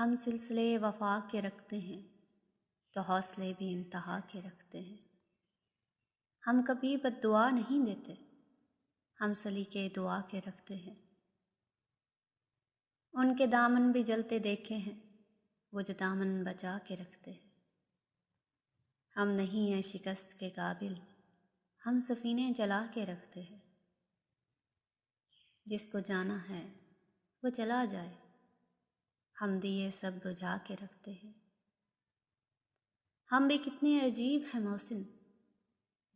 हम सिलसिले वफा के रखते हैं तो हौसले भी इंतहा के रखते हैं। हम कभी बद्दुआ नहीं देते, हम सलीके दुआ के रखते हैं। उनके दामन भी जलते देखे हैं, वो जो दामन बचा के रखते हैं। हम नहीं हैं शिकस्त के काबिल, हम सफ़ीने जला के रखते हैं। जिसको जाना है वो चला जाए, हम दिए सब बुझा के रखते हैं। हम भी कितने अजीब हैं मोहसिन,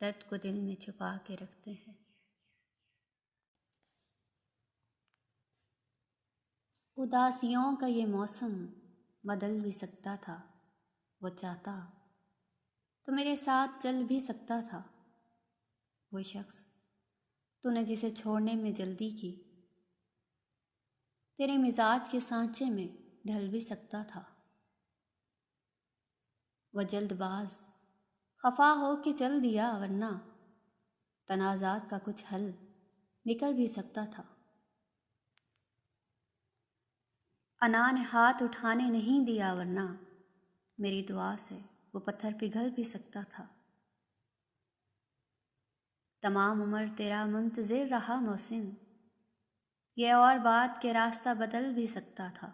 दर्द को दिल में छुपा के रखते हैं। उदासियों का ये मौसम बदल भी सकता था, वो चाहता तो मेरे साथ चल भी सकता था। वो शख्स तूने जिसे छोड़ने में जल्दी की, तेरे मिजाज के सांचे में ढल भी सकता था। वह जल्दबाज खफा हो के चल दिया, वरना तनाज़ात का कुछ हल निकल भी सकता था। अना ने हाथ उठाने नहीं दिया, वरना मेरी दुआ से वो पत्थर पिघल भी सकता था। तमाम उम्र तेरा मुंतज़िर रहा मोहसिन, ये और बात के रास्ता बदल भी सकता था।